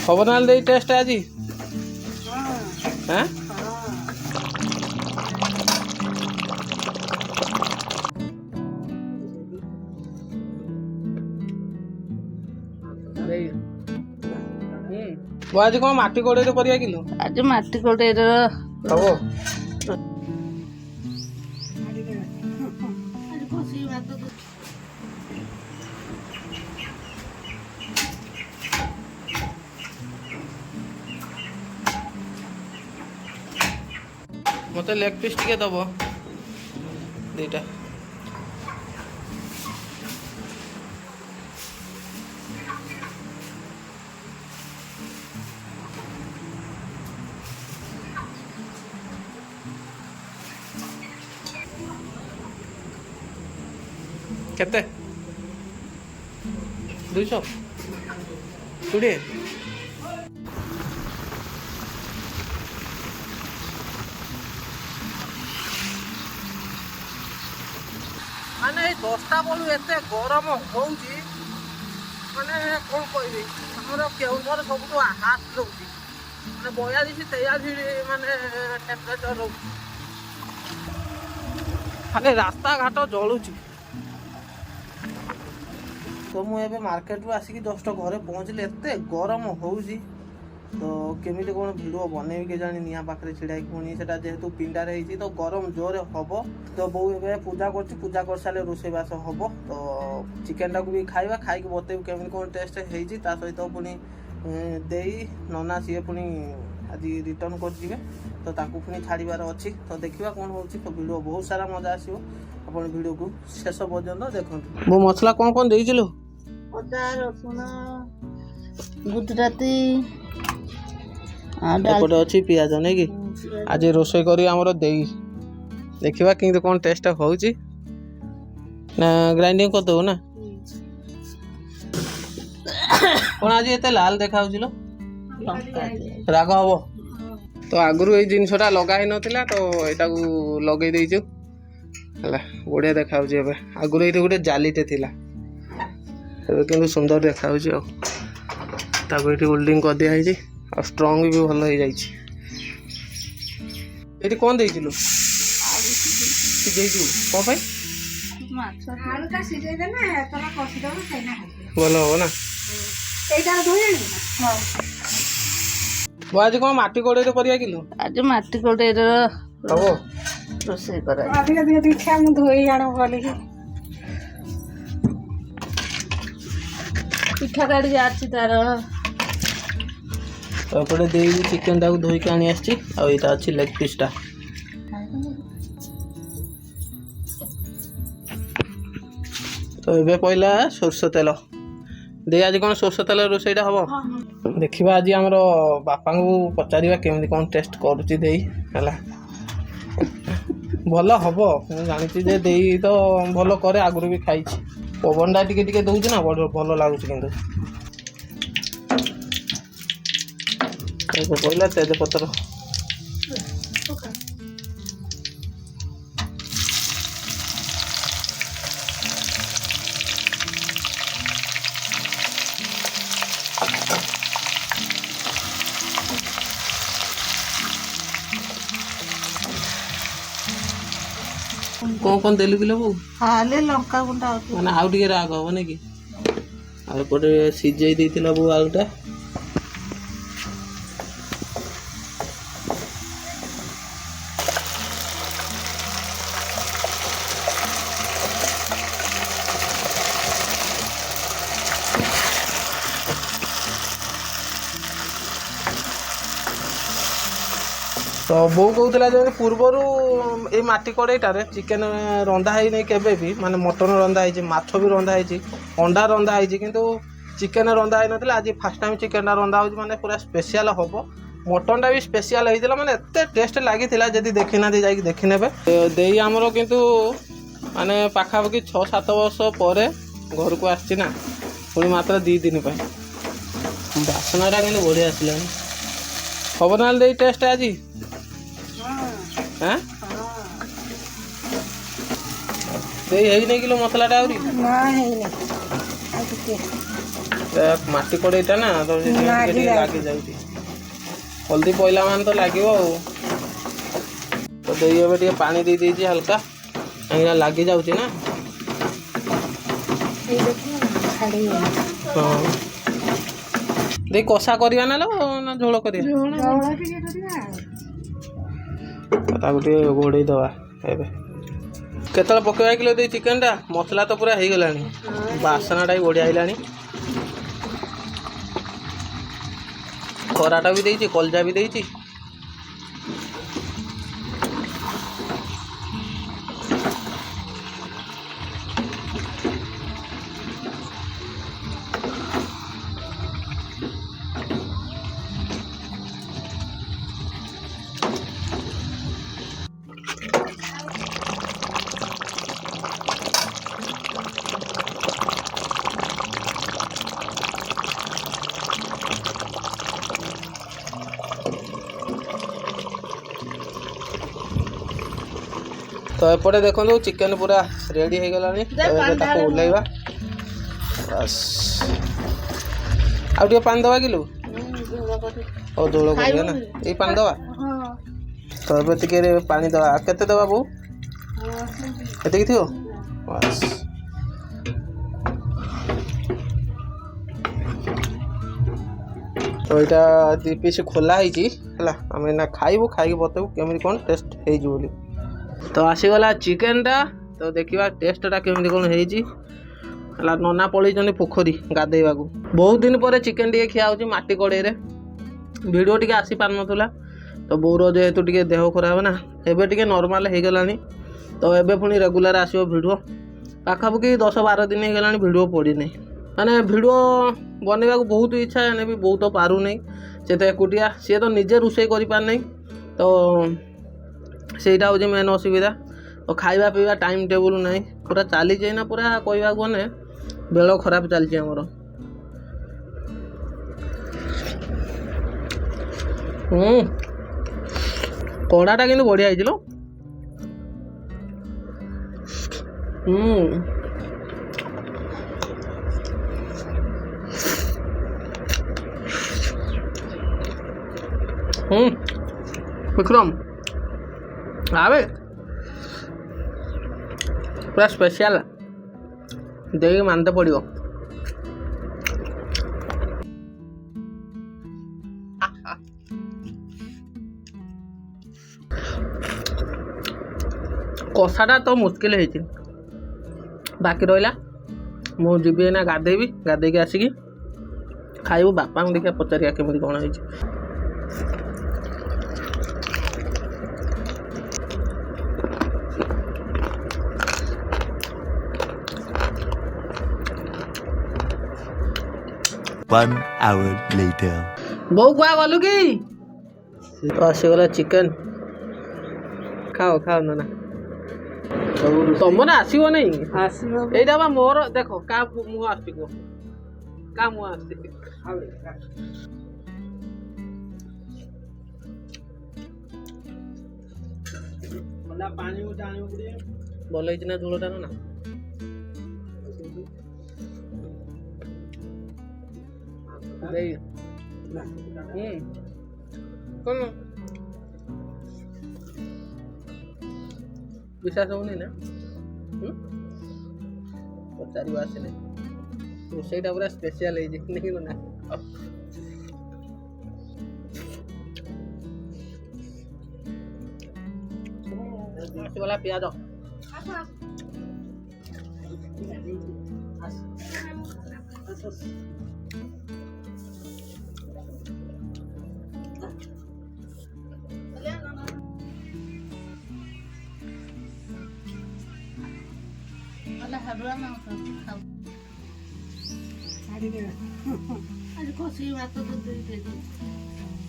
खबर ना दे टेस्ट आज हैं वो आज कौन माटी कोड़े परिया किलो आज माटी कोड़े हबो मत लेग पीस टिके दब दीटा केते 200 टुडे माने 10टा बेलू एत गरम हो माने कौन कह आम केउझर सब हाथ रोचे मैंने 42-43 माने टेम्परेचर रोच खाली रास्ता घाट जलुची तो मुझे मार्केट रू आसिक जस्ट घरे पहुँचली एत गरम हो तो केमी कौन भिडियो बनैबी के जानी निआ पाखे छिड़ा पुणी से जेहेतु पिंडार है तो गरम जोर हम तो बो ए पूजा पूजा कर सारे रोषेबास हम तो चिकेन टाक भी खाइबा खाई बतेबी केमी कौन टेस्ट होती सहित पुणी दे नना सी पुणी आज रिटर्न कर तो ताकू पुणी छाड़बार अच्छी तो देखा कौन हो तो भिडियो बहुत सारा मजा आसो अपन भिडियो को शेष पर्यंत देखो वो मसला कौन कौन देइछिलो अदा रसुण गुजराती एपटे अच्छी पियाज नहीं कि आज रोषे करी आमर देई देखा कि कौन टेस्ट होची ना ग्राइंडिंग कर दो ना कौन आज एते लाल देखा राग हम तो आगु ये जिनसा लगा ही नाला तो यहाँ लगे देचु बढ़िया देखा आगु ये गोटे जालीटे थिला कि सुंदर देखा ये होल्डिंग कर दिखाई और स्ट्रंग भी भल हो जाइए कौन देलु कौन भल हम ना आज कौन माटी कोड़े परिया किलो आज माटी कोड़े हबो रोषे कर पिठा काढ़ी जाची तार एपटे दे चिकेन टाक धोईक आनी आईटा अच्छी लेग पीसटा तो ये पहला सोरष तेल दे आज कौन सोरष तेल रोषेईटा हम देखा आज आम बापा को पचार केमी कौन टेस्ट करुच्ची भल हम जानी दे तो भल करे आगुरी भी खाई पवनटा टिके दौर ना भल लगुच कि पहला तेजपत्र कौन देलु किलो बो खाली लंका गुंडा माने आउ टिके राग हो नै कि आ एपटे सिझाई देथिला बो आलुटा तो बो कहूला जो पूर्वर ये मटी कड़ईटार चिकेन रंधा है नहीं केबे भी माने मटन रंधा है माछ भी रंधा है अंडा रंधा है किंतु चिकेन रंधा है ना आज फास्ट टाइम चिकेन रंधा हो माने पूरा स्पेशल हम मटनटा भी स्पेशल होता माने एत टेस्ट लगी जदि देखी ना जा देखी ने दे आमर किंतु माने पाखापाखि 6-7 वर्ष पर घर को आना पुणी मात्र 2 दिन बासनाटा कि बढ़िया आसला खबर ना दे टेस्ट आज हाँ दे नहीं किलो मसलाटा ମାଟି କଡ଼େଇଟା ନା ତ ଟିକେ ଟିକେ ଲାଗି ଯାଉଛି। ହଳଦୀ ପଇଲା ମାନେ ତ ଲାଗିବ ଆଉ। ତ ଦେଇ ଏବେ ଟିକେ ପାଣି ଦେଇ ଦେଇଛି ହାଲକା, କାହିଁକିନା ଲାଗି ଯାଉଛି ନା। ହଁ ଦେଇ କଷା କରିବା ନା ଝୋଳ କରିବା? ତାକୁ ଟିକେ ଘୋଡ଼େଇ ଦେବା। ଏବେ କେତେବେଳେ ପକେଇବା କିଲୋ ଦେଇ ଚିକେନଟା? ମସଲା ତ ପୁରା ହେଇଗଲାଣି, ବାସ୍ନାଟା ବି ବଢ଼ିଆ ହେଇଲାଣି। ଖରାଟା ବି ଦେଇଛି, କଲଜା ବି ଦେଇଛି। तो एपटे देखो चिकेन पूरा रेडी हो गलानी। ताको ओल्लैवा बस आउ पानी दवा किलो और झोल कर ना ये पानी दवा। तो ये टिके पानी दवा केते दवा बो एतिक थियो बस। तो यहाँ दी पीस खोला है आम ना खाइबू खाई बतेबू केमी कौन टेस्ट हो। तो आसीगला चिकेनटा तो देखा टेस्टटा केमी कौन है। नना पलैन पोखरी गाधेवा बहुत दिन पर चिकेन टे खिया हो माटी कड़े भिडियो टे आसी पार नाला। तो बोर जेहेतु टे देह खराब ना एबे टे नॉर्मल हो गलानी। तो एबे पुणी रेगुलर आसो भिडियो पाखापाखि 10-12 दिन हो गला भिडियो पड़ी नहीं। माने भिडियो बनवा बहुत इच्छा है भी बहुत पारू नहीं से तो एकुटिया सी तो निजे रोषे कर पार नहीं। तो सेटा हूँ मेन असुविधा। तो खाଇବା पीवा टाइम टेबल नहीं पूरा चली जाए ना पूरा कहवा गने बेल खराब चलती आमर। कड़ाटा किंतु बढ़िया है। विक्रम आवे पूरा स्पेशल देख मानते पड़ो। कषाटा तो मुस्किल है बाकी रहा मु जीवी ना गाधेबी गाधेकी आसिकी खाइबू बापा को देखिए पचारिया केमी कौन है। One hour later. बो क्या गलु कि आसीगला चिकेन खाओ खाओ ना तुम आसो नहीं यहीटा बा मोर देख क्या मुह आस क्या मुह आस भल ना झोलटा ना कौन विश्वास होनी ना पचार आसे ना रोसईटा पूरा स्पेशल है ना। वाला पियाज आज खुशी बात तो